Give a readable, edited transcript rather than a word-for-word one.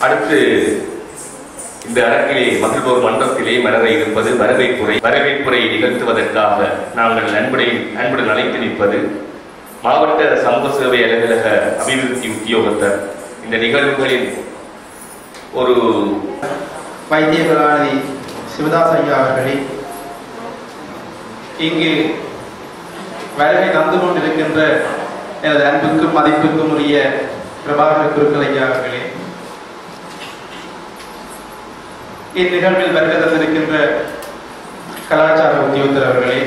அடுத்து இந்த அரங்கிலே மகிழ்வோர் மன்றத்திலே மலர இருப்பது வரவேற்புரை நிகழ்த்துவதற்காக நாங்கள் அன்புடன் அழைத்து நிற்பது மாவட்ட சமூக சேவை அலுவலக அபிவிருத்தி உத்தியோகத்தர். இந்த நிகழ்வுகளில் ஒரு வைத்திய கலாநிதி சிவதாஸ் ஐயா அவர்களே, இங்கு வருகை தந்து கொண்டிருக்கின்ற எனது அன்புக்கும் மதிப்புக்கும் உரிய பிரபாகர் குருக்கள் ஐயா அவர்களே, இந்நிகழ்வில் வருகை தந்திருக்கின்ற கலாச்சார உத்தியோகத்தர் அவர்களே,